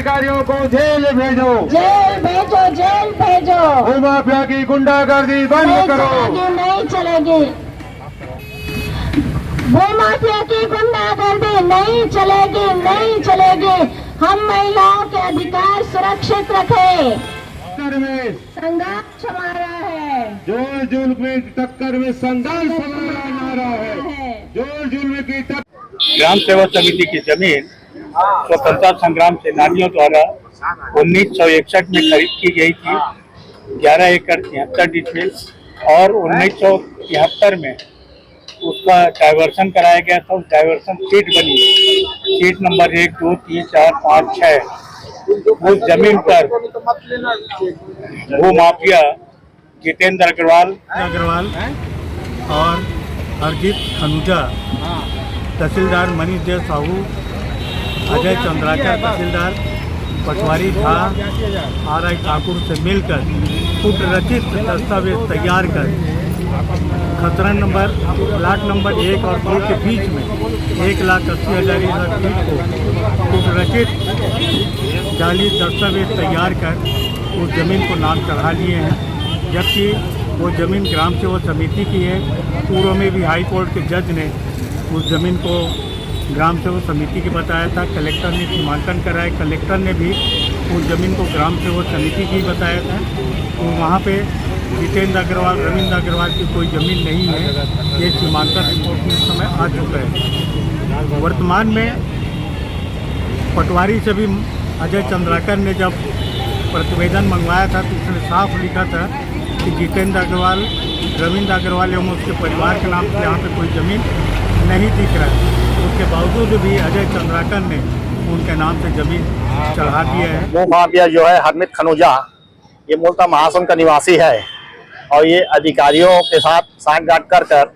अधिकारियों को जेल भेजो, जेल भेजो, जेल भेजो। भूमाफिया की गुंडागर्दी बंद करो, नहीं चलेगी। भूमाफिया की गुंडागर्दी नहीं चलेगी, नहीं चलेगी। हम महिलाओं के अधिकार सुरक्षित रखें। टक्कर में संघर्ष हमारा है, जोर जुल्म की टक्कर में संघर्ष हमारा नारा है। जोर जुल्म की टक्कर। ग्राम सेवा समिति की जमीन स्वतंत्रता संग्राम सेनानियों द्वारा 1961 में खरीद की गई थी 11 एकड़ 73 डिसमिल और 1973 में उसका डाइवर्सन कराया गया था। उस डाइवर्सन सीट बनी, सीट नंबर 1, 2, 3, 4, 5, 6। उस जमीन पर वो माफिया जितेंद्र अग्रवाल और अरजीत खनूजा, तहसीलदार मनीष देव साहू, अजय चंद्राकर तहसीलदार, पटवारी झा, RI ठाकुर से मिलकर कूटरचित दस्तावेज तैयार कर खतरा नंबर प्लाट नंबर 1 और 2 के बीच में 1,80,000 फीट को कूटरचित जाली दस्तावेज तैयार कर उस ज़मीन को नाम चढ़ा लिए हैं, जबकि वो ज़मीन ग्राम सेवा समिति की है। पूर्व में भी हाई कोर्ट के जज ने उस ज़मीन को ग्राम सेवा समिति की बताया था। कलेक्टर ने सीमांकन कराया, कलेक्टर ने भी उस ज़मीन को ग्राम सेवा समिति की बताया था। तो वहाँ पे जितेंद्र अग्रवाल, रविंद्र अग्रवाल की कोई ज़मीन नहीं है। ये सीमांकन रिपोर्ट में इस समय आ चुका है। वर्तमान में पटवारी से भी अजय चंद्राकर ने जब प्रतिवेदन मंगवाया था तो उसने साफ लिखा था कि जितेंद्र अग्रवाल, रविंद्र अग्रवाल एवं उसके परिवार के नाम से यहाँ पे कोई ज़मीन नहीं दिख रहा है। उसके बावजूद भी अजय चंद्राकर ने उनके नाम से ज़मीन चढ़ा दिया है। वो माफिया जो है हरमित खनूजा, ये मूलतः महासन का निवासी है और ये अधिकारियों के साथ सांठगांठ कर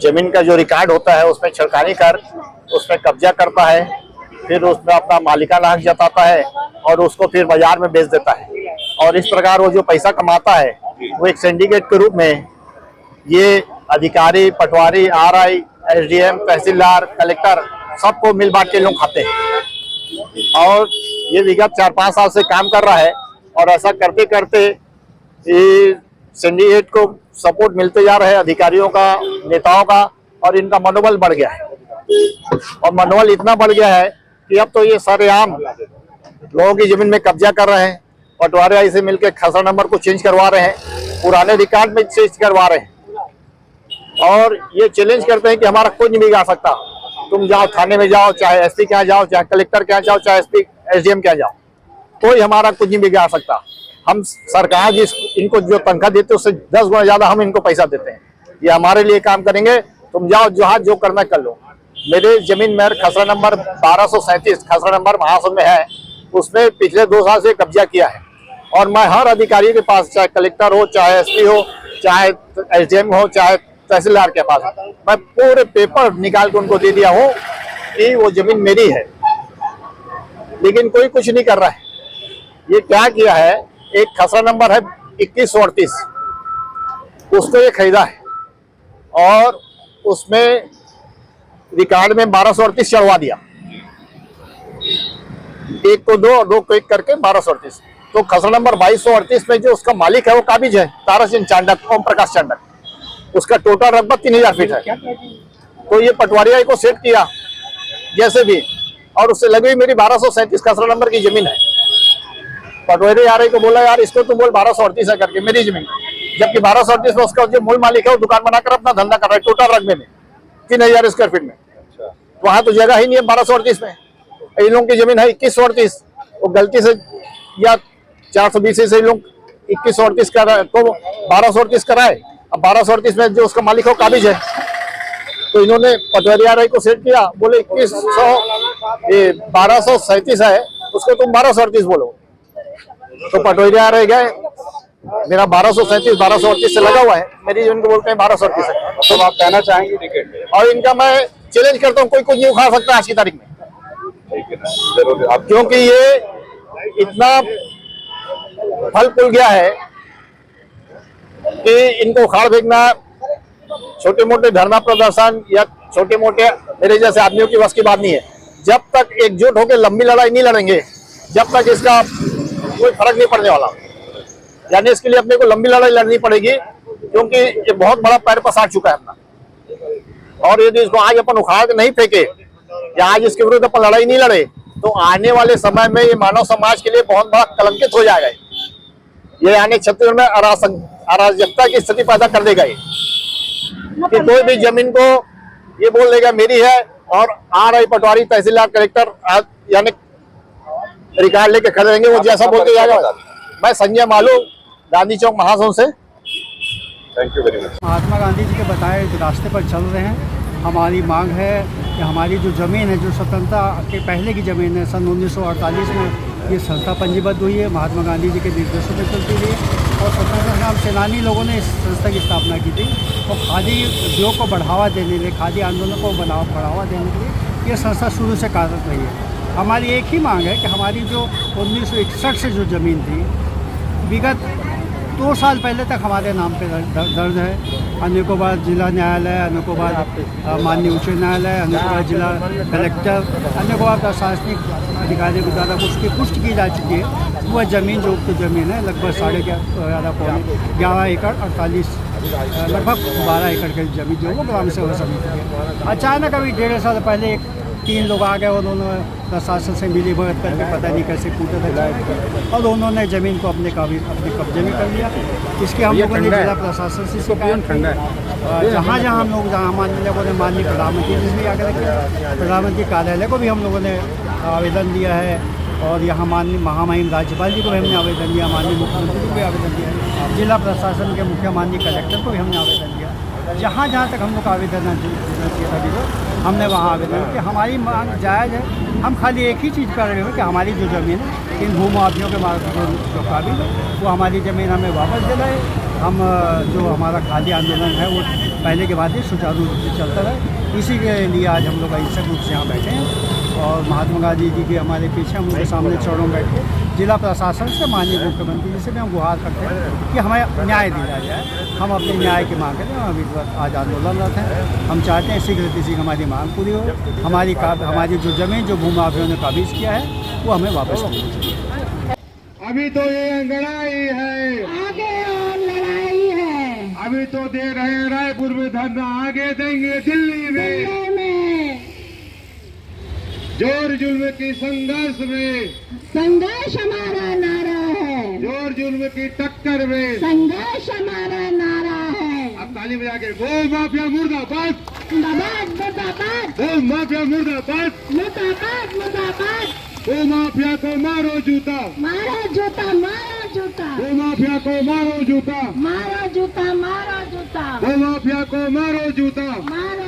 जमीन का जो रिकॉर्ड होता है उसमें छेड़खानी कर उसमें कब्जा करता है, फिर उसमें अपना मालिकाना हक जताता है और उसको फिर बाजार में बेच देता है। और इस प्रकार वो जो पैसा कमाता है वो एक सिंडिकेट के रूप में ये अधिकारी, पटवारी, RI, SDM, तहसीलदार, कलेक्टर सबको मिल बांट के लोग खाते हैं। और ये विगत 4-5 साल से काम कर रहा है और ऐसा करते करते ये सिंडिकेट को सपोर्ट मिलते जा रहा है, अधिकारियों का, नेताओं का, और इनका मनोबल बढ़ गया है। और मनोबल इतना बढ़ गया है कि अब तो ये सरेआम लोगों की जमीन में कब्जा कर रहे हैं। पटवारी से मिलकर खसरा नंबर को चेंज करवा रहे हैं, पुराने रिकॉर्ड में चेंज करवा रहे हैं और ये चैलेंज करते हैं कि हमारा कोई नहीं बिगाड़ सकता। तुम जाओ थाने में जाओ, चाहे SP के यहाँ जाओ, चाहे कलेक्टर के यहाँ जाओ, चाहे SP SDM के यहाँ जाओ, कोई हमारा कुछ नहीं बिगाड़ सकता। हम सरकार जिस इनको जो तनख्वाह देते हैं उससे 10 गुना ज्यादा हम इनको पैसा देते हैं। ये हमारे लिए काम करेंगे, तुम जाओ जहाँ जो करना कर लो। मेरे जमीन में खसरा नंबर 1237 खसरा नंबर महासन में है, उसमें पिछले 2 साल से कब्जा किया है और मैं हर अधिकारी के पास, चाहे कलेक्टर हो, चाहे SP हो, चाहे SDM हो, चाहे तहसीलदार के पास, मैं पूरे पेपर निकाल के उनको दे दिया हूँ कि वो जमीन मेरी है, लेकिन कोई कुछ नहीं कर रहा है। ये क्या किया है, एक खसरा नंबर है 2138, उसको ये खरीदा है और उसमें रिकॉर्ड में 1238 चढ़वा दिया, 1 को 2 और 2 को 1 करके 1238। तो खसरा नंबर 2238 में जो उसका मालिक है वो काबिज है, तारा सिंह चांडक, ओम प्रकाश चांडक। उसका टोटल रकबा 3000 फीट है। तो ये पटवारी को सेट किया जैसे भी, और उससे लगी मेरी 1237 खसरा नंबर की जमीन है। पटवारी RI को बोला यार इसको तुम बोल 1238 है करके मेरी जमीन, जबकि 1238 में उसका जो मूल मालिक है वो दुकान बनाकर अपना धंधा कर रहा है टोटल रकबे में 3000 स्क्वायर फीट में। वहां तो जगह ही नहीं है 1238 में। इन लोगों की जमीन है 2138, वो गलती से या 420 से लोग 2138 को 1238 कराए। अब 1238 में जो उसका मालिक हो काबिज है, तो इन्होंने पटवारी RI को सेट किया, बोले 1237 है उसको तुम 1238 बोलो। तो पटवारी RI गए, मेरा 1237 से लगा हुआ है, मेरी जमीन को बोलते हैं 1238 है। तो आप कहना चाहेंगे और इनका मैं चैलेंज करता हूँ, कोई कुछ नहीं उखाड़ सकता आज की तारीख में, क्योंकि ये इतना फल फूल गया है कि इनको उखाड़ फेंकना, छोटे मोटे धरना प्रदर्शन या छोटे मोटे मेरे जैसे आदमियों की बस की बात नहीं है। जब तक एकजुट होकर लंबी लड़ाई नहीं लड़ेंगे जब तक इसका कोई फर्क नहीं पड़ने वाला। यानी इसके लिए अपने को लंबी लड़ाई लड़नी पड़ेगी, क्योंकि ये बहुत बड़ा पैर पसार चुका है अपना। और यदि इसको आज अपन उखाड़ के नहीं फेंके या आज इसके विरुद्ध अपन लड़ाई नहीं लड़े तो आने वाले समय में ये मानव समाज के लिए बहुत बड़ा कलंकित हो जाएगा। ये आने छत्तीसगढ़ में अराजकता की स्थिति पैदा कर देगा ये, कि कोई भी जमीन को ये बोल देगा मेरी है, और RI पटवारी, तहसीलदार, कलेक्टर यानी रिकॉर्ड लेके खड़े रहेंगे, वो जैसा बोलते जाएगा। मैं संजय मालू, गांधी चौक, महासोन से। Thank you very much. Mahatma Gandhi ji के बताए रास्ते पर चल रहे हैं। हमारी मांग है कि हमारी जो ज़मीन है, जो स्वतंत्रता के पहले की ज़मीन है, सन 1948 में ये संस्था पंजीबद्ध हुई है, महात्मा गांधी जी के निर्देशों में चलती रही और स्वतंत्रता संग्राम सेनानी लोगों ने इस संस्था की स्थापना की थी। और खादी उद्योग को बढ़ावा देने के लिए, खादी आंदोलन को बढ़ावा देने के लिए ये संस्था शुरू से कार्यरत रही है। हमारी एक ही मांग है कि हमारी जो 1961 से जो ज़मीन थी, विगत 2 साल पहले तक हमारे नाम पे दर्ज है। अनेकों बार जिला न्यायालय, अनेकों बार माननीय उच्च न्यायालय, अनेकों बार जिला कलेक्टर, अनेकों बार प्रशासनिक अधिकारियों के द्वारा उसकी पुष्टि की जा चुकी है। वह ज़मीन जो उक्त ज़मीन है लगभग 11.5 एकड़ 48 लगभग 12 एकड़ की ज़मीन जो वो ग्राम सेवा समिति है। अचानक अभी 1.5 साल पहले 3 लोग आ गए, उन्होंने प्रशासन से मिली भगत करके पता नहीं कैसे कूटे थे और उन्होंने ज़मीन को अपने कब्जे में कर लिया। इसके हम लोगों ने जिला प्रशासन से शिकायत की। जहाँ हम लोग माननीय लोगों ने माननीय प्रधानमंत्री जी से आग्रह किया, प्रधानमंत्री कार्यालय को भी हम लोगों ने आवेदन दिया है और यहाँ माननीय महामहिम राज्यपाल जी को भी हमने आवेदन दिया, माननीय मुख्यमंत्री को भी आवेदन दिया, जिला प्रशासन के मुख्य माननीय कलेक्टर को भी हमने आवेदन दिया। जहाँ तक हम लोग आवेदन हमने वहाँ आवेदन कि हमारी मांग जायज़ है। हम खाली एक ही चीज़ कर रहे हैं कि हमारी जो ज़मीन है इन भूमाफियों के जो काबिल वो हमारी ज़मीन हमें वापस दिलाए। हम जो हमारा खादी आंदोलन है वो पहले के बाद ही सुचारू रूप से चलता रहे। इसी के लिए आज हम लोग अहिंसक रूप से यहाँ बैठे हैं और महात्मा गांधी जी के हमारे पीछे हम उनके सामने चरणों में बैठे जिला प्रशासन से, माननीय मुख्यमंत्री जी से भी हम गुहार करते हैं कि हमें न्याय दिया जाए। हम अपने न्याय की मांग करें। हम अभी आज आंदोलनरत हैं। हम चाहते हैं शीघ्र हमारी मांग पूरी हो। हमारी जो ज़मीन जो भूमाफियों ने काबिज किया है वो हमें वापस मिलनी चाहिए। अभी तो ये लड़ाई है, आगे और लड़ाई है। अभी तो दे रहे हैं रायपुर में धरना, आगे देंगे दिल्ली में। जोर जुल्म की संघर्ष में संघर्ष हमारा नारा है। जोर जुल्म की टक्कर में संघर्ष हमारा नारा है। अब ताली बजा के गो माफिया मुर्दाबाद, मुर्दाबाद मुर्दाबाद, गो माफिया मुर्दाबाद, मुर्दाबाद मुर्दाबाद। गो माफिया को मारो जूता, मारो जूता, मारो जूता, गो माफिया को मारो जूता, मारो जूता, मारो जूता, गो माफिया को मारो जूता। मारो